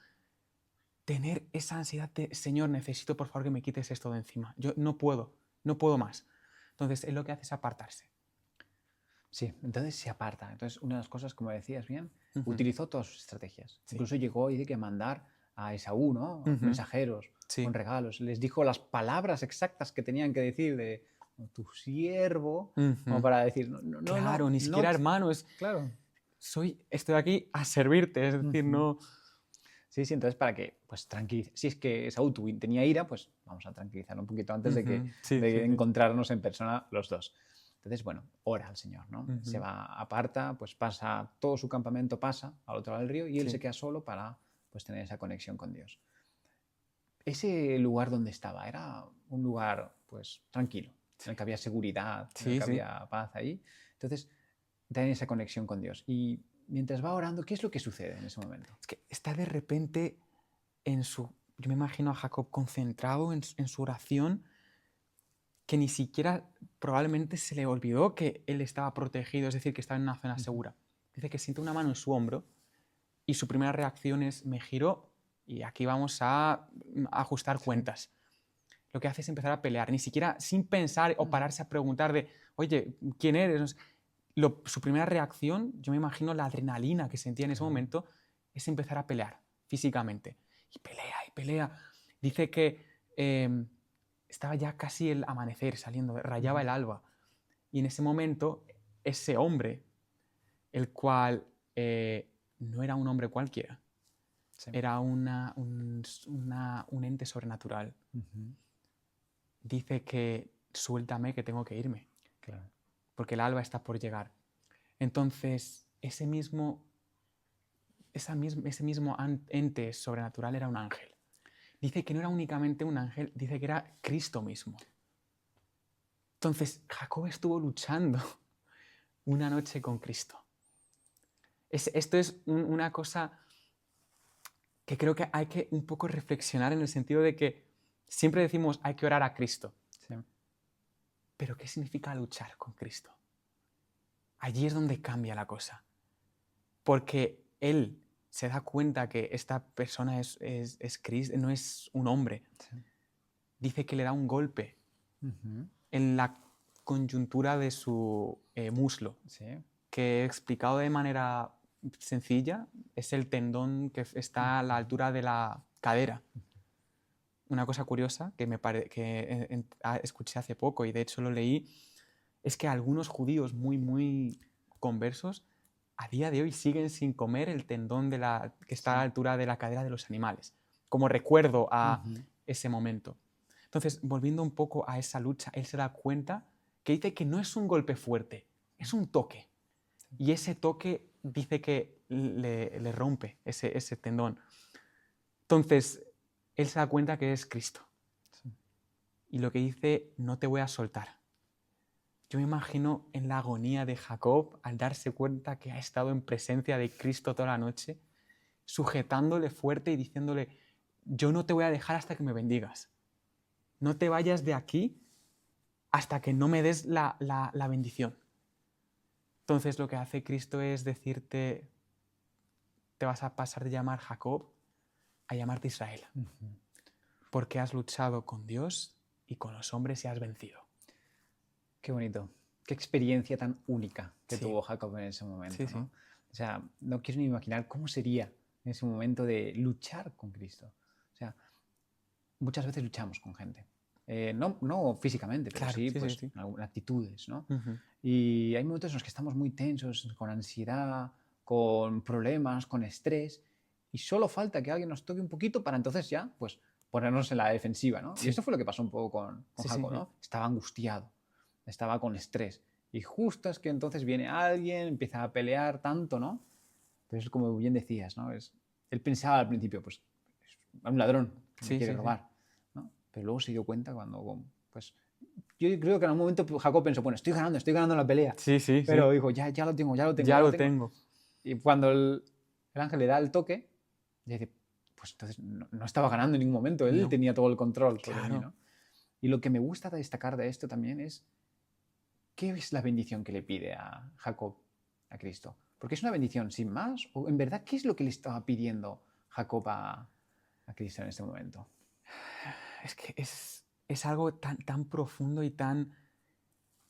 Speaker 2: tener esa ansiedad de, Señor, necesito por favor que me quites esto de encima. Yo no puedo más. Entonces, él lo que hace es apartarse.
Speaker 1: Sí, entonces se aparta. Entonces, una de las cosas, como decías bien, utilizó todas sus estrategias.
Speaker 2: Sí.
Speaker 1: Incluso llegó y que mandar a Esaú, ¿no? Mensajeros con regalos. Les dijo las palabras exactas que tenían que decir de tu siervo, como para decir, no,
Speaker 2: claro, ni siquiera hermano, es...
Speaker 1: Claro.
Speaker 2: Estoy aquí a servirte, es decir, no...
Speaker 1: Sí, entonces para que, pues tranquilice. Si es que Esaú tenía ira, pues vamos a tranquilizarlo un poquito antes de encontrarnos en persona los dos. Entonces, bueno, ora al Señor, ¿no? Se va, aparta, pues pasa, todo su campamento pasa al otro lado del río y él se queda solo para pues tener esa conexión con Dios. Ese lugar donde estaba era un lugar, pues, tranquilo, en el que había seguridad, en el que había paz ahí. Entonces, tiene esa conexión con Dios. Y mientras va orando, ¿qué es lo que sucede en ese momento?
Speaker 2: Es que está de repente yo me imagino a Jacob concentrado en su oración, que ni siquiera probablemente se le olvidó que él estaba protegido, es decir, que estaba en una zona segura. Dice que siente una mano en su hombro y su primera reacción es, me giro y aquí vamos a ajustar cuentas. Lo que hace es empezar a pelear, ni siquiera sin pensar o pararse a preguntar de, oye, ¿quién eres? Su primera reacción, yo me imagino la adrenalina que sentía en ese momento, es empezar a pelear físicamente. Y pelea. Dice que estaba ya casi el amanecer saliendo, rayaba el alba. Y en ese momento, ese hombre, el cual no era un hombre cualquiera, era un ente sobrenatural. Dice que suéltame, que tengo que irme.
Speaker 1: Claro.
Speaker 2: Porque el alba está por llegar. Entonces, ese mismo ente sobrenatural era un ángel. Dice que no era únicamente un ángel, dice que era Cristo mismo. Entonces, Jacob estuvo luchando una noche con Cristo. Esto es una cosa que creo que hay que un poco reflexionar en el sentido de que siempre decimos hay que orar a Cristo.
Speaker 1: Sí.
Speaker 2: Pero ¿qué significa luchar con Cristo? Allí es donde cambia la cosa. Porque él se da cuenta que esta persona es Cristo, no es un hombre.
Speaker 1: Sí.
Speaker 2: Dice que le da un golpe en la coyuntura de su muslo, que he explicado de manera sencilla, es el tendón que está a la altura de la cadera. Una cosa curiosa que escuché hace poco, y de hecho lo leí, es que algunos judíos muy conversos a día de hoy siguen sin comer el tendón que está a la altura de la cadera de los animales, como recuerdo a ese momento. Entonces, volviendo un poco a esa lucha, él se da cuenta que dice que no es un golpe fuerte, es un toque. Y ese toque dice que le rompe ese tendón. Entonces, él se da cuenta que es Cristo. Sí. Y lo que dice, no te voy a soltar. Yo me imagino en la agonía de Jacob al darse cuenta que ha estado en presencia de Cristo toda la noche, sujetándole fuerte y diciéndole, yo no te voy a dejar hasta que me bendigas. No te vayas de aquí hasta que no me des la bendición. Entonces lo que hace Cristo es decirte, te vas a pasar de llamar Jacob a llamarte Israel. Porque has luchado con Dios y con los hombres y has vencido.
Speaker 1: Qué bonito. Qué experiencia tan única que tuvo Jacob en ese momento, ¿no? O sea, no quiero ni imaginar cómo sería en ese momento de luchar con Cristo. O sea, muchas veces luchamos con gente. No físicamente, pero sí, algunas actitudes, ¿no? Y hay momentos en los que estamos muy tensos, con ansiedad, con problemas, con estrés, y solo falta que alguien nos toque un poquito para entonces ya, pues, ponernos en la defensiva, ¿no? Y esto fue lo que pasó un poco con Jacob, ¿no? Estaba angustiado, estaba con estrés, y justo es que entonces viene alguien, empieza a pelear tanto, ¿no? Pero es como bien decías, ¿no? Él pensaba al principio, pues, es un ladrón que me quiere robar. Pero luego se dio cuenta cuando, pues, yo creo que en un momento Jacob pensó, bueno, estoy ganando la pelea. Pero dijo, ya lo tengo.
Speaker 2: Ya lo tengo.
Speaker 1: Y cuando el ángel le da el toque, dice, pues entonces no estaba ganando en ningún momento, él tenía todo el control sobre mí, ¿no? Y lo que me gusta destacar de esto también es, ¿qué es la bendición que le pide a Jacob a Cristo? Porque es una bendición sin más, o en verdad, ¿qué es lo que le estaba pidiendo Jacob a Cristo en este momento?
Speaker 2: Es que es algo tan profundo y tan...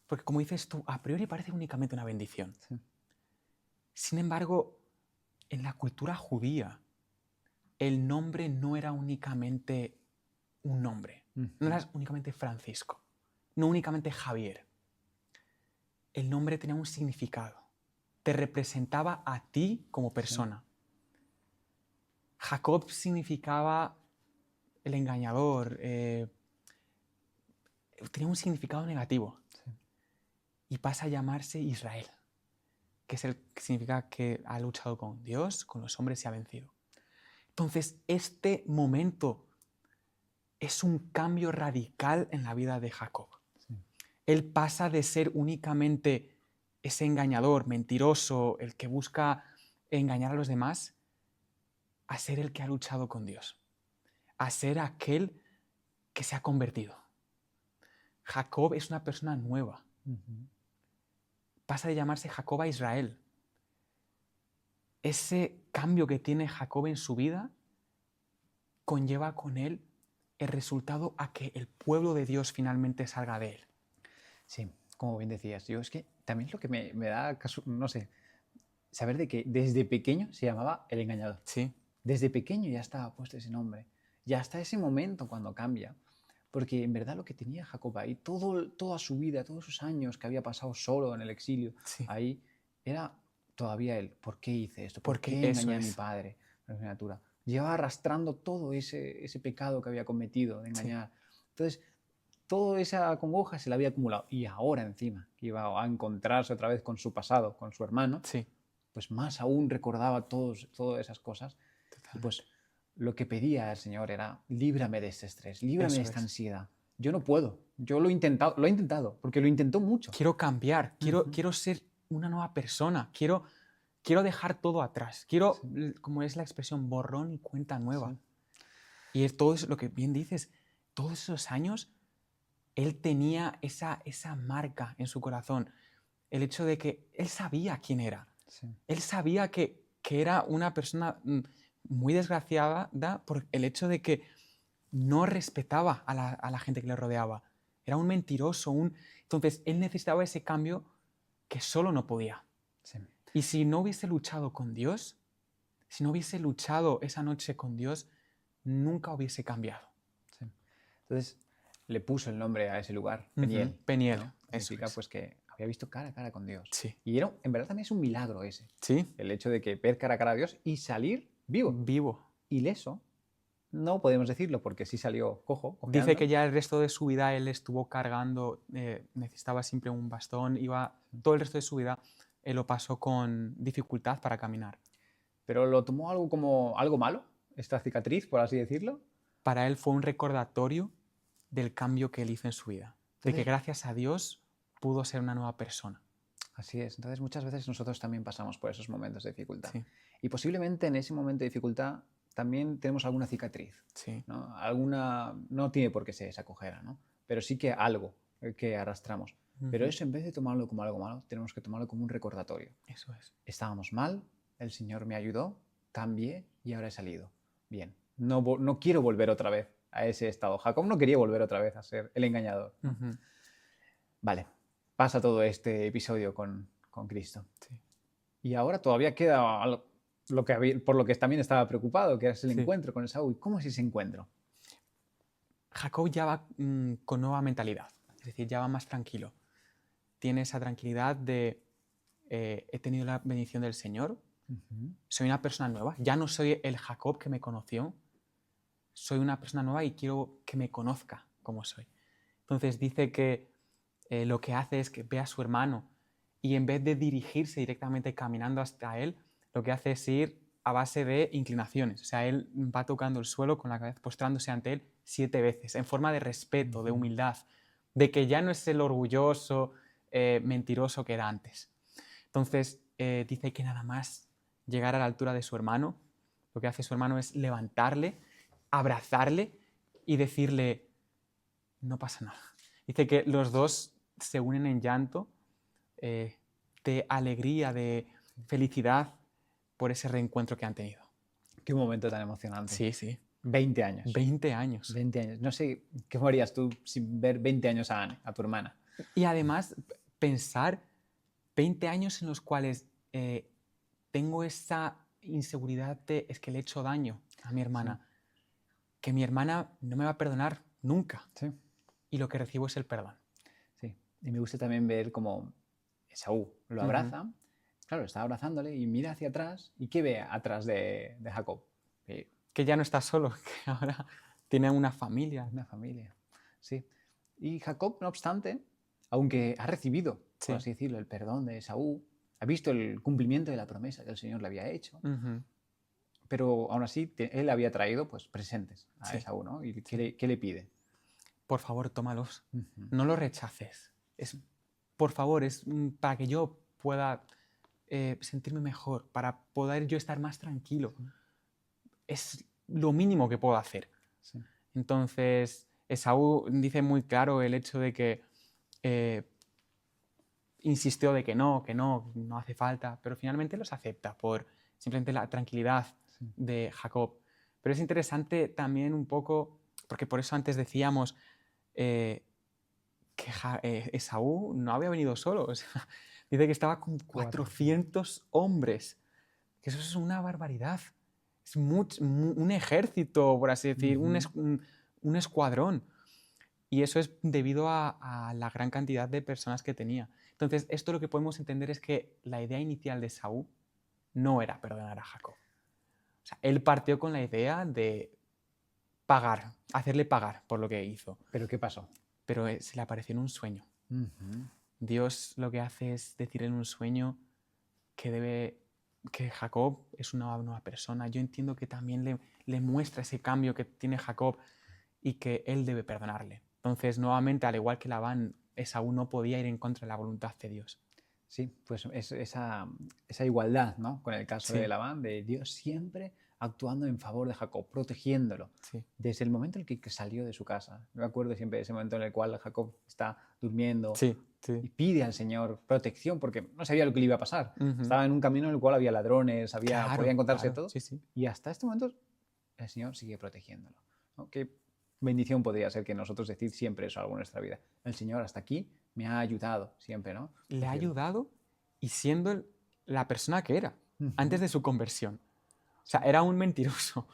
Speaker 2: Porque como dices tú, a priori parece únicamente una bendición. Sin embargo, en la cultura judía, el nombre no era únicamente un nombre. No era únicamente Francisco, no únicamente Javier. El nombre tenía un significado. Te representaba a ti como persona. Jacob significaba el engañador, tenía un significado negativo. Y pasa a llamarse Israel, que significa que ha luchado con Dios, con los hombres y ha vencido. Entonces, este momento es un cambio radical en la vida de Jacob. Él pasa de ser únicamente ese engañador, mentiroso, el que busca engañar a los demás, a ser el que ha luchado con Dios, a ser aquel que se ha convertido. Jacob es una persona nueva. Pasa de llamarse Jacob a Israel. Ese cambio que tiene Jacob en su vida conlleva con él el resultado a que el pueblo de Dios finalmente salga de él.
Speaker 1: Sí, como bien decías, yo es que también lo que me da, no sé, saber de que desde pequeño se llamaba el engañador.
Speaker 2: Sí.
Speaker 1: Desde pequeño ya estaba puesto ese nombre. Y hasta ese momento cuando cambia. Porque en verdad lo que tenía Jacob ahí, toda su vida, todos esos años que había pasado solo en el exilio, ahí era todavía él. ¿Por qué hice esto? ¿Por qué engañé a mi padre? Llevaba arrastrando todo ese pecado que había cometido de engañar. Entonces, toda esa congoja se la había acumulado. Y ahora encima, que iba a encontrarse otra vez con su pasado, con su hermano, pues más aún recordaba todas esas cosas. Totalmente. Y pues lo que pedía al Señor era, líbrame de este estrés, líbrame de esta ansiedad. Yo no puedo. Yo lo he intentado, porque lo intentó mucho.
Speaker 2: Quiero cambiar, quiero ser una nueva persona, quiero dejar todo atrás, como es la expresión, borrón y cuenta nueva. Y todo eso, lo que bien dices, todos esos años, él tenía esa marca en su corazón, el hecho de que él sabía quién era. Él sabía que era una persona muy desgraciada por el hecho de que no respetaba a la gente que le rodeaba. Era un mentiroso. Entonces, él necesitaba ese cambio que solo no podía. Y si no hubiese luchado con Dios, si no hubiese luchado esa noche con Dios, nunca hubiese cambiado.
Speaker 1: Sí. Entonces le puso el nombre a ese lugar, Peniel.
Speaker 2: Peniel,
Speaker 1: ¿no?
Speaker 2: eso
Speaker 1: Significa
Speaker 2: es.
Speaker 1: pues que había visto cara a cara con Dios.
Speaker 2: Sí.
Speaker 1: Y en verdad también es un milagro ese.
Speaker 2: Sí.
Speaker 1: El hecho de que ver cara a cara a Dios y salir vivo.
Speaker 2: Vivo.
Speaker 1: Ileso. No podemos decirlo porque sí salió cojo.
Speaker 2: Dice que ya el resto de su vida él estuvo cargando, necesitaba siempre un bastón, todo el resto de su vida él lo pasó con dificultad para caminar.
Speaker 1: Pero lo tomó algo como algo malo, esta cicatriz, por así decirlo.
Speaker 2: Para él fue un recordatorio del cambio que él hizo en su vida, de que gracias a Dios pudo ser una nueva persona.
Speaker 1: Así es. Entonces muchas veces nosotros también pasamos por esos momentos de dificultad.
Speaker 2: Sí.
Speaker 1: Y posiblemente en ese momento de dificultad también tenemos alguna cicatriz.
Speaker 2: Sí.
Speaker 1: ¿no? No tiene por qué ser esa cojera, ¿no? Pero sí que algo que arrastramos. Pero eso, en vez de tomarlo como algo malo, tenemos que tomarlo como un recordatorio.
Speaker 2: Eso es.
Speaker 1: Estábamos mal, el Señor me ayudó, cambié y ahora he salido. Bien, no quiero volver otra vez a ese estado. Jacob no quería volver otra vez a ser el engañador. Vale, pasa todo este episodio con Cristo.
Speaker 2: Sí.
Speaker 1: Y ahora todavía queda algo, por lo que también estaba preocupado, que es el encuentro con Esaú. ¿Cómo es ese encuentro?
Speaker 2: Jacob ya va con nueva mentalidad, es decir, ya va más tranquilo. Tiene esa tranquilidad de he tenido la bendición del Señor, soy una persona nueva, ya no soy el Jacob que me conoció, soy una persona nueva y quiero que me conozca como soy. Entonces dice que lo que hace es que ve a su hermano y en vez de dirigirse directamente caminando hasta él, lo que hace es ir a base de inclinaciones. O sea, él va tocando el suelo con la cabeza, postrándose ante él 7 veces, en forma de respeto, de humildad, de que ya no es el orgulloso, mentiroso que era antes. Entonces, dice que nada más llegar a la altura de su hermano, lo que hace su hermano es levantarle, abrazarle y decirle, no pasa nada. Dice que los dos se unen en llanto, de alegría, de felicidad por ese reencuentro que han tenido.
Speaker 1: Qué momento tan emocionante.
Speaker 2: Sí, sí.
Speaker 1: 20 años.
Speaker 2: 20 años.
Speaker 1: 20 años. No sé, ¿qué harías tú sin ver 20 años a Anne, a tu hermana?
Speaker 2: Y además, pensar 20 años en los cuales tengo esa inseguridad de es que le he hecho daño a mi hermana, que mi hermana no me va a perdonar nunca.
Speaker 1: Sí.
Speaker 2: Y lo que recibo es el perdón.
Speaker 1: Sí. Y me gusta también ver cómo Esaú lo abraza. Claro, está abrazándole y mira hacia atrás. ¿Y qué ve atrás de Jacob?
Speaker 2: Que ya no está solo, que ahora tiene una familia.
Speaker 1: Una familia, sí. Y Jacob, no obstante, aunque ha recibido, por así decirlo, el perdón de Esaú, ha visto el cumplimiento de la promesa que el Señor le había hecho, pero aún así él había traído pues, presentes a Esaú, ¿no? ¿Y qué le pide?
Speaker 2: Por favor, tómalos. No los rechaces. Por favor, es para que yo pueda sentirme mejor, para poder yo estar más tranquilo. Es lo mínimo que puedo hacer. Sí. Entonces, Esaú dice muy claro el hecho de que insistió de que no hace falta, pero finalmente los acepta por simplemente la tranquilidad de Jacob. Pero es interesante también un poco, porque por eso antes decíamos que Esaú no había venido solo. O sea, dice que estaba con 400 hombres, que eso es una barbaridad. Es un ejército, por así decir, un escuadrón. Y eso es debido a la gran cantidad de personas que tenía. Entonces, esto lo que podemos entender es que la idea inicial de Esaú no era perdonar a Jacob. O sea, él partió con la idea de pagar, hacerle pagar por lo que hizo.
Speaker 1: ¿Pero qué pasó?
Speaker 2: Pero se le apareció en un sueño. Dios lo que hace es decir en un sueño que Jacob es una nueva persona. Yo entiendo que también le muestra ese cambio que tiene Jacob y que él debe perdonarle. Entonces, nuevamente, al igual que Labán, Esaú no podía ir en contra de la voluntad de Dios.
Speaker 1: Sí, pues esa igualdad, ¿no? Con el caso de Labán, de Dios siempre actuando en favor de Jacob, protegiéndolo. Sí. Desde el momento en el que salió de su casa. Me acuerdo siempre de ese momento en el cual Jacob está durmiendo y pide al Señor protección porque no sabía lo que le iba a pasar. Estaba en un camino en el cual había ladrones, podía encontrarse todo. Sí. Y hasta este momento el Señor sigue protegiéndolo, ¿no? Qué bendición podría ser que nosotros decir siempre eso algo en nuestra vida. El Señor hasta aquí me ha ayudado siempre, ¿no?
Speaker 2: Le ha ayudado y siendo la persona que era
Speaker 1: Ujú.
Speaker 2: antes de su conversión. O sea, era un mentiroso,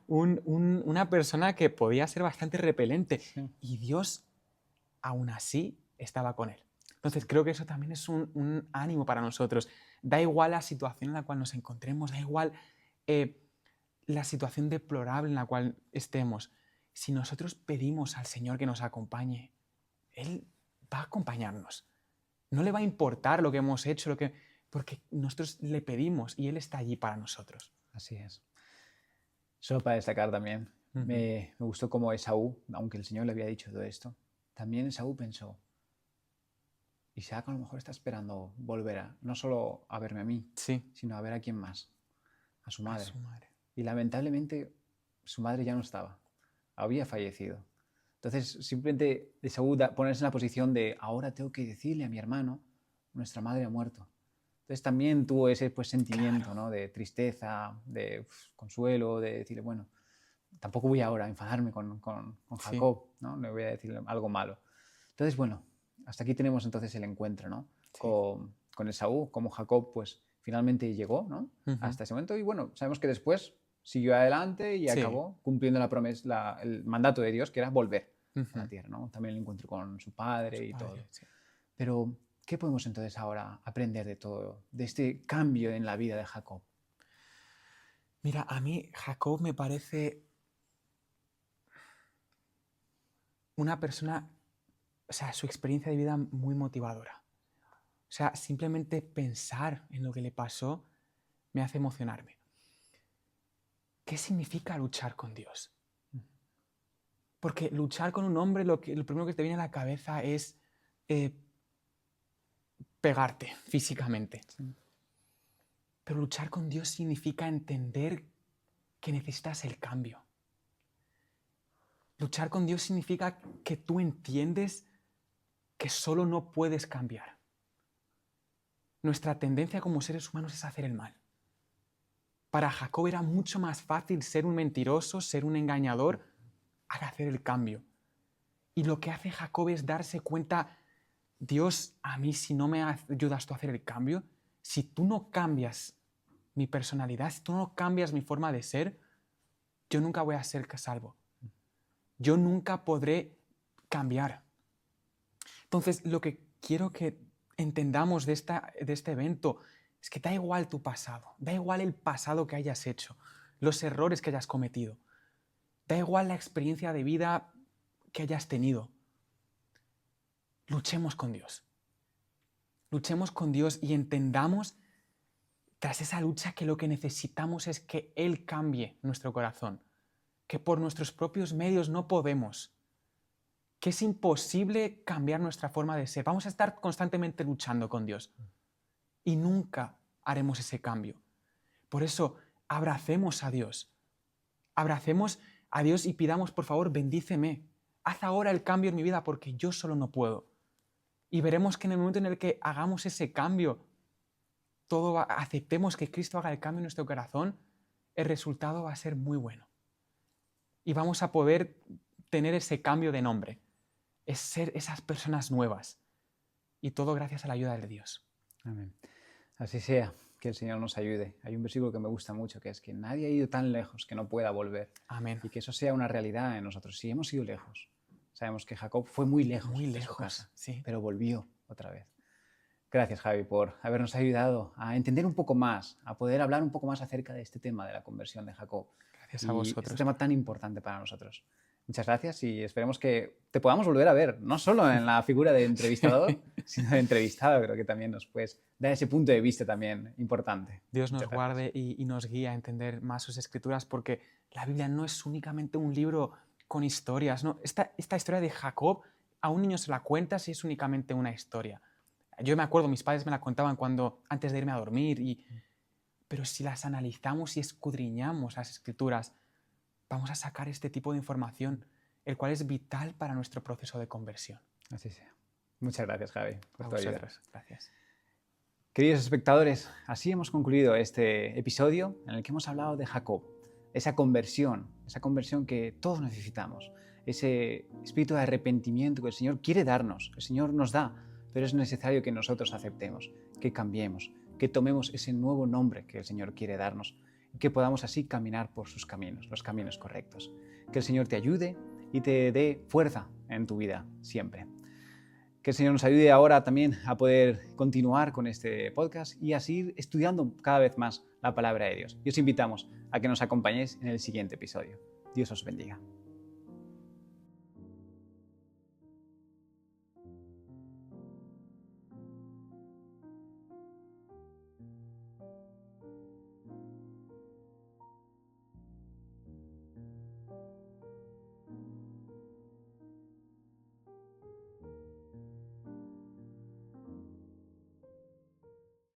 Speaker 2: una persona que podía ser bastante repelente.
Speaker 1: Sí.
Speaker 2: Y Dios, aún así, estaba con él. Entonces,
Speaker 1: Sí.
Speaker 2: creo que eso también es un ánimo para nosotros. Da igual la situación en la cual nos encontremos, da igual la situación deplorable en la cual estemos. Si nosotros pedimos al Señor que nos acompañe, Él va a acompañarnos. No le va a importar lo que hemos hecho, porque nosotros le pedimos y Él está allí para nosotros.
Speaker 1: Así es. Solo para destacar también, me gustó cómo Esaú, aunque el Señor le había dicho todo esto, también Esaú pensó, Isaac a lo mejor está esperando volver no solo a verme a mí,
Speaker 2: Sí.
Speaker 1: sino a ver a quién más, a su madre.
Speaker 2: A su madre.
Speaker 1: Y lamentablemente su madre ya no estaba, había fallecido. Entonces simplemente Esaú ponerse en la posición de ahora tengo que decirle a mi hermano, nuestra madre ha muerto. Entonces también tuvo ese sentimiento,
Speaker 2: Claro.
Speaker 1: ¿no? De tristeza, de consuelo, de decirle, bueno, tampoco voy ahora a enfadarme con
Speaker 2: Sí.
Speaker 1: Jacob, ¿no? No voy a decirle algo malo. Entonces, bueno, hasta aquí tenemos entonces el encuentro, ¿no?
Speaker 2: Sí.
Speaker 1: Con Esaú, como Jacob, pues finalmente llegó, ¿no? Hasta ese momento y bueno, sabemos que después siguió adelante y
Speaker 2: Sí.
Speaker 1: acabó cumpliendo la promesa, el mandato de Dios, que era volver a la
Speaker 2: Ujú.
Speaker 1: tierra, ¿no? También el encuentro con su padre
Speaker 2: Su
Speaker 1: y
Speaker 2: padre,
Speaker 1: todo.
Speaker 2: sí.
Speaker 1: Pero, ¿qué podemos entonces ahora aprender de todo, de este cambio en la vida de Jacob?
Speaker 2: Mira, a mí Jacob me parece una persona, o sea, su experiencia de vida muy motivadora. O sea, simplemente pensar en lo que le pasó me hace emocionarme. ¿Qué significa luchar con Dios? Porque luchar con un hombre, lo primero que te viene a la cabeza es pegarte físicamente.
Speaker 1: Sí.
Speaker 2: Pero luchar con Dios significa entender que necesitas el cambio. Luchar con Dios significa que tú entiendes que solo no puedes cambiar. Nuestra tendencia como seres humanos es hacer el mal. Para Jacob era mucho más fácil ser un mentiroso, ser un engañador, a hacer el cambio. Y lo que hace Jacob es darse cuenta, Dios, a mí si no me ayudas tú a hacer el cambio, si tú no cambias mi personalidad, si tú no cambias mi forma de ser, yo nunca voy a ser salvo. Yo nunca podré cambiar. Entonces, lo que quiero que entendamos de este evento es que da igual tu pasado, da igual el pasado que hayas hecho, los errores que hayas cometido, da igual la experiencia de vida que hayas tenido. Luchemos con Dios. Luchemos con Dios y entendamos, tras esa lucha, que lo que necesitamos es que Él cambie nuestro corazón, que por nuestros propios medios no podemos, que es imposible cambiar nuestra forma de ser. Vamos a estar constantemente luchando con Dios y nunca haremos ese cambio. Por eso, abracemos a Dios. Abracemos a Dios y pidamos, por favor, bendíceme. Haz ahora el cambio en mi vida porque yo solo no puedo. Y veremos que en el momento en el que hagamos ese cambio, aceptemos que Cristo haga el cambio en nuestro corazón, el resultado va a ser muy bueno. Y vamos a poder tener ese cambio de nombre. Es ser esas personas nuevas. Y todo gracias a la ayuda de Dios.
Speaker 1: Amén. Así sea, que el Señor nos ayude. Hay un versículo que me gusta mucho, que es que nadie ha ido tan lejos que no pueda volver.
Speaker 2: Amén.
Speaker 1: Y que eso sea una realidad en nosotros. Si hemos ido lejos, sabemos que Jacob fue muy lejos de su casa,
Speaker 2: sí.
Speaker 1: pero volvió otra vez. Gracias, Javi, por habernos ayudado a entender un poco más, a poder hablar un poco más acerca de este tema de la conversión de Jacob.
Speaker 2: Gracias a vosotros.
Speaker 1: Este tema tan importante para nosotros. Muchas gracias y esperemos que te podamos volver a ver, no solo en la figura de entrevistador, sino de entrevistado. Creo que también nos puedes dar ese punto de vista también importante.
Speaker 2: Dios nos guarde y nos guíe a entender más sus escrituras, porque la Biblia no es únicamente un libro con historias, ¿no? Esta historia de Jacob, a un niño se la cuenta si es únicamente una historia. Yo me acuerdo, mis padres me la contaban antes de irme a dormir, pero si las analizamos y escudriñamos las escrituras, vamos a sacar este tipo de información, el cual es vital para nuestro proceso de conversión.
Speaker 1: Así sea. Muchas gracias, Javi, por tu ayuda.
Speaker 2: Gracias.
Speaker 1: Queridos espectadores, así hemos concluido este episodio en el que hemos hablado de Jacob, esa conversión que todos necesitamos, ese espíritu de arrepentimiento que el Señor quiere darnos, que el Señor nos da, pero es necesario que nosotros aceptemos, que cambiemos, que tomemos ese nuevo nombre que el Señor quiere darnos y que podamos así caminar por sus caminos, los caminos correctos. Que el Señor te ayude y te dé fuerza en tu vida siempre. Que el Señor nos ayude ahora también a poder continuar con este podcast y a seguir estudiando cada vez más la palabra de Dios. Y os invitamos a que nos acompañéis en el siguiente episodio. Dios os bendiga.